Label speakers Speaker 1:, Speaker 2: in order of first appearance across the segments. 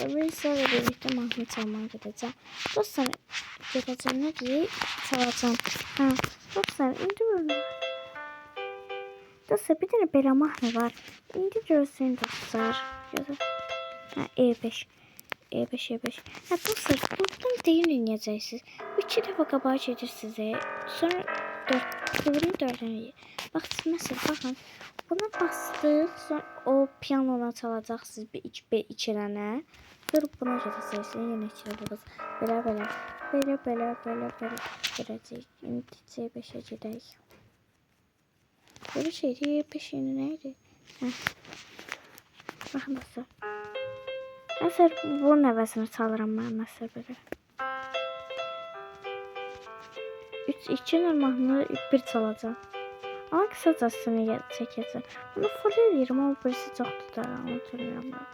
Speaker 1: Bugün sizlerle birlikte mahnı çalmaya gideceğim. Dostlar, gideceğim ne diye çalacağım. Ha, dostlar, indi böyle. Dostlar, bir tane belə mahnı var. İndi görsün dostlar. Ha, E5. E5. Ha, dostlar, buradan deyim dinleyeceksiniz. 3 defa qabağa gelir size. Sonra 4'ünü Bak, mesela bakın. Buna bastık. Sonra o piyanona çalacaqsınız bir iki dənə. Sonra buna gedəcəksiniz. Yenə iki dəfə belə gedəcək. İndi C5-ə gedək. Böyle şeydi, peşini neydi? Bakın dostlar. Mesela bunun əvəzini çalıram ben mesela böyle. 2 mahnı bir çalacağım. Ama kısacasını çekeceğim. Bunu full ediyorum ama birisi çok tutar. Anlatıyorum ben.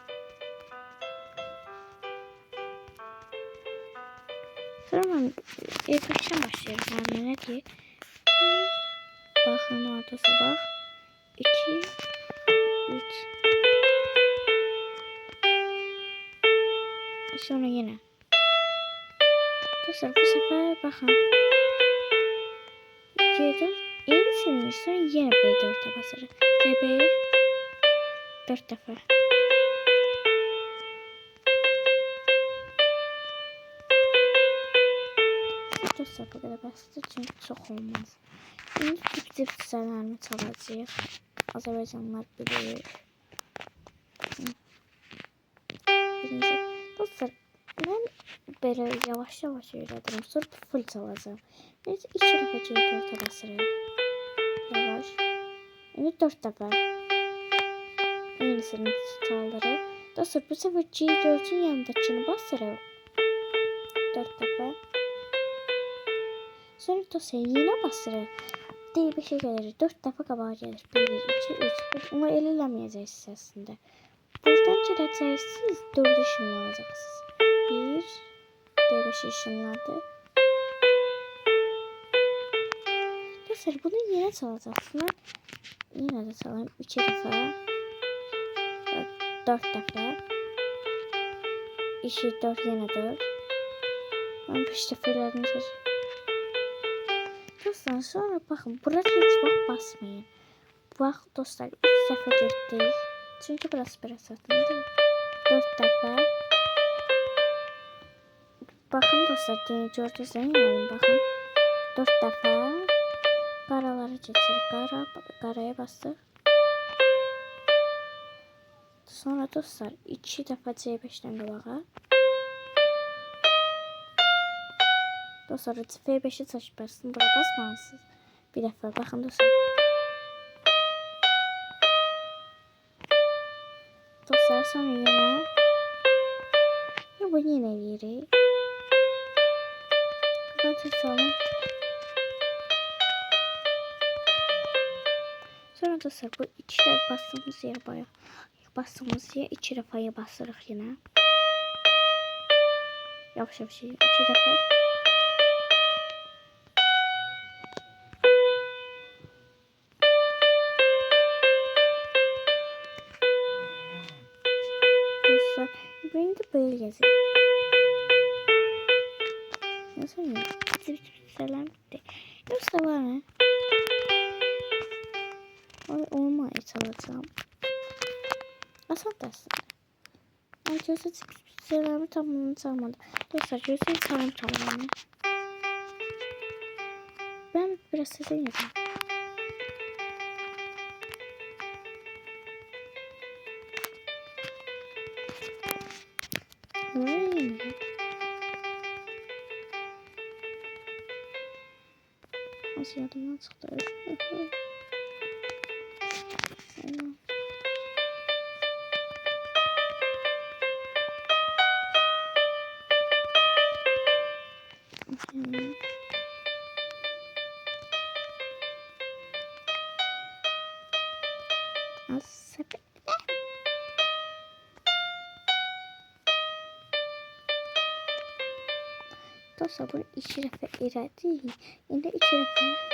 Speaker 1: Sonra ben E5'ten başlıyorum. Yani ne diye? Bakın orada sabah. 2 3 sonra yine. Dostlar bu sefer bakın. C4 eğilsiniz sonra yine B4'e basarız. C5 4 defa. Dostlar bu kadar basit çünkü çok olmaz. Şimdi tip düzenlerimi çalacağız. Azerbaycanlılar bilir. Birinci. Dostlar ben böyle yavaş öğretirim. Sonra full çalacağım. Biz 2 defa C4'e basarız. Yavaş. Şimdi 4 defa. Yenisini çaldırır. Dostlar bu sefer C4'ün yanındakini basarız. 4 defa. Sonra dostlar yine basarız. Diye bir şey gelir. 4 defa qabağa gelir. 1, 2, 3. Onu el eləməyəcəksiniz əslində. Buradan girəcəksiniz. 4 ışınlanacaqsınız. 1, D5 ışınlandı. Dostlar bunu yine çalacaksınız. Yine de çalayım. 2 defa. 4 defa. 2, 4, yine 4. Ben 5 defa elədim. Dostlar sonra bakın burada hiç vaxt basmayın. Vaxt dostlar 3 dəfə getdik. Çünkü burası biraz satın değil. 4 dəfə. Bakın dostlar gördünüz yani bakın. 4 dəfə. Qaraları keçirib qaraya bastık. Sonra dostlar 2 dəfə C5'ten qabağa. Dostlar F5'i taşıp basın. Buraya basmalısınız. Bir defa bakın dostlar. Dostlar sonra yine. Bu yine yeri. Ben tutalım. Sonra dostlar bu 2 defa bastığımız yer bayağı. Bastığımız yer 2 defaya basırıq yine. Yavaş 2 defa. Beni de böyle yazayım. Nasıl mı? Selam bitti. Yoksa var mı? Olmaya çalışacağım. Asal aslında. Arkadaşlar selamı tamamını çalmadı. Dostlar gözleri salam tamamını. Ben biraz size yazayım. Nasıl yadımdan çıktı? Dostlar bunu 2 dəfə elədik. İndi 2 dəfə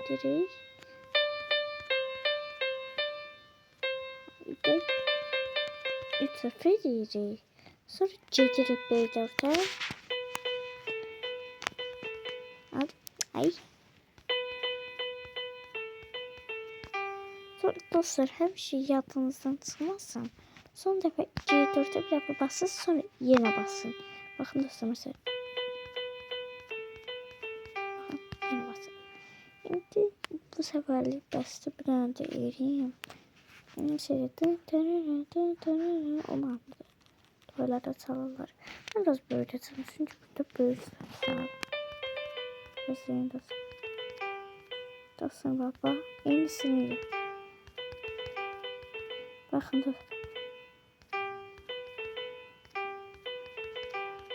Speaker 1: gedirik. 3-0 deyirik. Sonra gedirik B4'ə. Ay. Sonra dostlar həmişə yadınızdan çıxmasın. Son dəfə G4'ə bir dəfə basın, sonra yenə basın. Baxın dostlar məsələn. Baxın, yenə basın. İndi bu səfərlik bəsdir bir dənə də eləyim. Olmadı. Toylarda çalarlar. Biraz böyüteceğim çünkü burada böyüteceğim. Gözleyin dostlar. Dostlar baba. En iyisini. Bakın dostlar.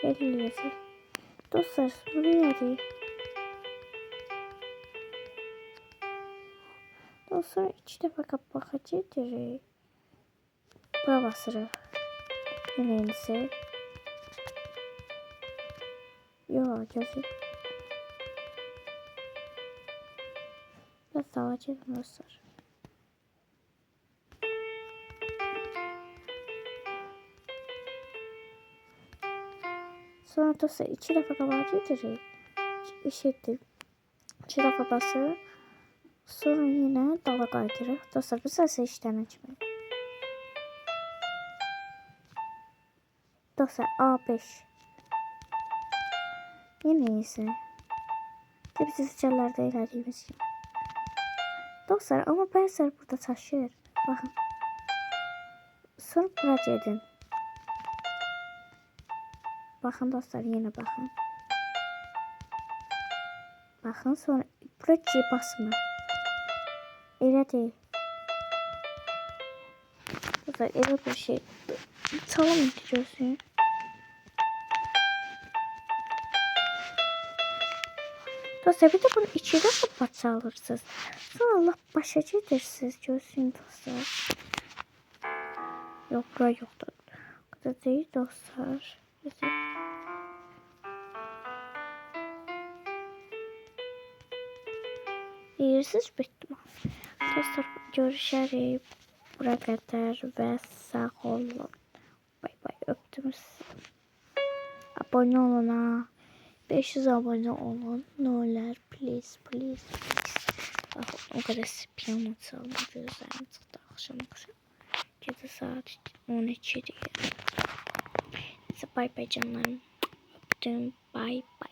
Speaker 1: Belli yazır. Dostlar buraya değil. Dostlar 2 defa kapağı getirdik. Bura basırıq. Yine yenisi. Yo gözü. Biraz daha çekin dostlar. Sonra dostlar 2 defa kapağı getirdik. İşittik. 2 defa basırıq. Sonra yine dala qaydırıq. Dostlar bu səsə işlənə kimi. Dostlar A5. Yine iyisi. Tabi sizcələrdə elədiyimiz kimi. Dostlar ama bəzər burada taşır. Bakın. Sonra bura gedin. Bakın dostlar yine bakın. Bakın sonra bura G basma. Elə deyil. Dostlar elə bir şey. Çalım intiriyorsun. Dostlar bir de bunu içeri kapat çalırsınız. Sonra Allah başa gedirsiniz. Görsün dostlar. Yok bura yoktu. O kadar değil dostlar. Yersiz bittim. Dostlar görüşürüz. Buraya kadar ve sağ olun. Bay bay öptüm sizi. Abone olun ha. 500 abone olun. Ne olur please. Bakın o kadar spiyonu çaldım. Gözlerim çıktı akşam. Gece saat 12 diye. Neyse bay bay canlarım. Öptüm. Bay bay.